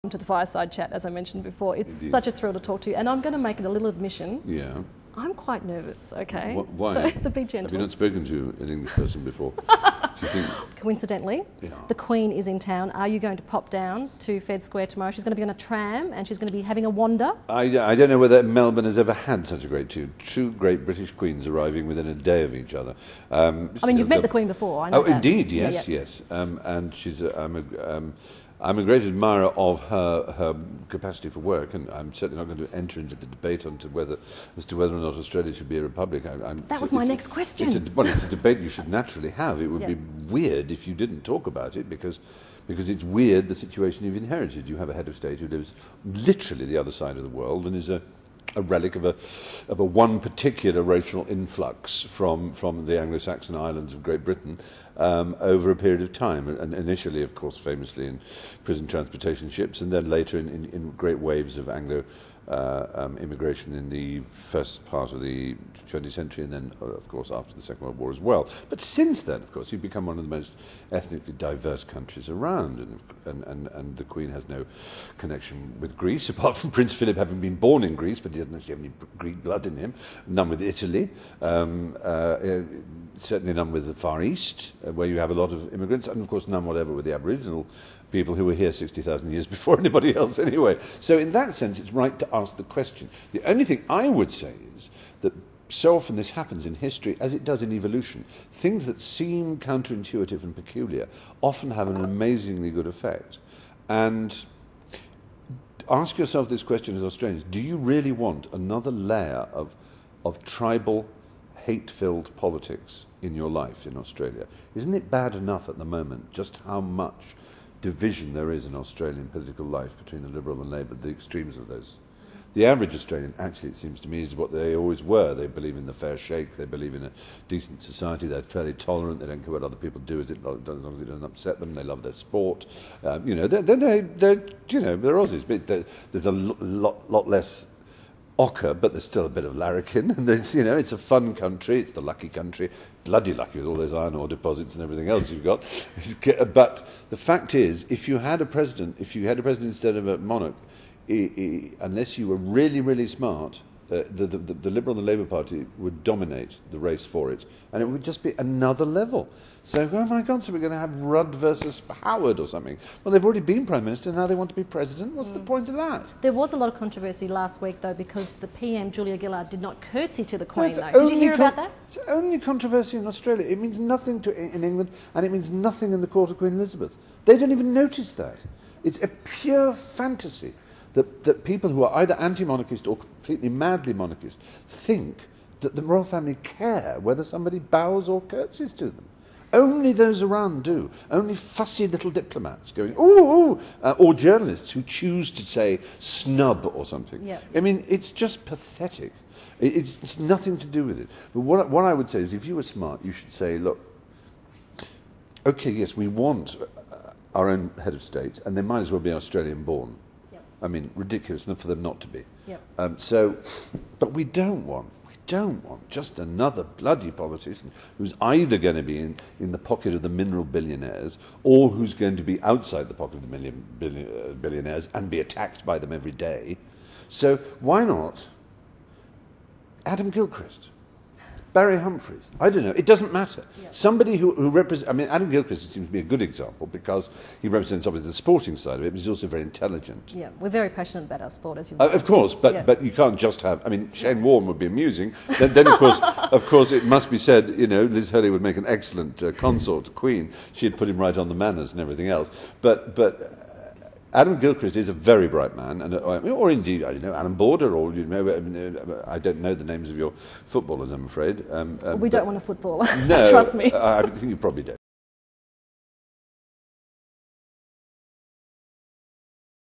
To the fireside chat, as I mentioned before. It's Indeed. such a thrill to talk to you, and I'm going to make it a little admission. Yeah. I'm quite nervous, okay? Why? So it's a big gentle. Have you not spoken to an English person before? Do you think? Coincidentally, Yeah. the Queen is in town. Are you going to pop down to Fed Square tomorrow? She's going to be on a tram and she's going to be having a wander. I don't know whether Melbourne has ever had such a great two great British queens arriving within a day of each other. I mean, you've met the Queen before, I know that. Indeed, yes, Yeah. yes. And she's I'm a great admirer of her capacity for work, and I'm certainly not going to enter into the debate as to whether or not Australia should be a republic. That was my next question. It's a debate you should naturally have. It would be weird if you didn't talk about it, because it's weird the situation you've inherited. You have a head of state who lives literally the other side of the world and is a relic of a one particular racial influx from the Anglo-Saxon islands of Great Britain over a period of time, and initially, of course, famously in prison transportation ships, and then later in great waves of Anglo immigration in the first part of the 20th century, and then, of course, after the Second World War as well. But since then, of course, you've become one of the most ethnically diverse countries around, and the Queen has no connection with Greece, apart from Prince Philip having been born in Greece, but he doesn't actually have any Greek blood in him, none with Italy, certainly none with the Far East, where you have a lot of immigrants, and of course none whatever with the Aboriginal people who were here 60,000 years before anybody else anyway. So in that sense, it's right to ask the question. The only thing I would say is that so often this happens in history, as it does in evolution. Things that seem counterintuitive and peculiar often have an amazingly good effect. And ask yourself this question as Australians: do you really want another layer of tribal, hate-filled politics in your life in Australia? Isn't it bad enough at the moment just how much division there is in Australian political life between the Liberal and Labour, the extremes of those? The average Australian, actually, it seems to me, is what they always were. They believe in the fair shake, they believe in a decent society, they're fairly tolerant, they don't care what other people do as long as it doesn't upset them, they love their sport. They're Aussies, but there's a lot less ochre, but there's still a bit of larrikin, and it's a fun country. It's the lucky country, bloody lucky with all those iron ore deposits and everything else you've got. But the fact is, if you had a president instead of a monarch, unless you were really, really smart, the Liberal and the Labour Party would dominate the race for it, and it would just be another level. So, oh my God, so we're going to have Rudd versus Howard or something. Well, they've already been Prime Minister, now they want to be President. What's the point of that? There was a lot of controversy last week, though, because the PM, Julia Gillard, did not curtsy to the Queen, though. Did you hear about that? It's only controversy in Australia. It means nothing in England, and it means nothing in the court of Queen Elizabeth. They don't even notice that. It's a pure fantasy that people who are either anti-monarchist or completely madly monarchist think that the royal family care whether somebody bows or curtsies to them. Only those around do. Only fussy little diplomats going, ooh, or journalists who choose to say snub or something. Yep. I mean, it's just pathetic. It's nothing to do with it. But what I would say is, if you were smart, you should say, look, okay, yes, we want our own head of state, and they might as well be Australian-born. I mean, ridiculous enough for them not to be. Yep. But we don't want just another bloody politician who's either going to be in the pocket of the mineral billionaires, or who's going to be outside the pocket of the billionaires and be attacked by them every day. So why not Adam Gilchrist? Barry Humphries, I don't know, it doesn't matter. Yep. Somebody who represents, I mean, Adam Gilchrist seems to be a good example because he represents obviously the sporting side of it, but he's also very intelligent. Yeah, we're very passionate about our sport, as you know. Of course, but you can't just have, I mean, Shane Warne would be amusing. Then of course, it must be said, Liz Hurley would make an excellent consort queen. She'd put him right on the manners and everything else. But Adam Gilchrist is a very bright man, or indeed, I don't know, Alan Border, or I don't know the names of your footballers, I'm afraid. We don't want a footballer. No, Trust me. I think you probably don't.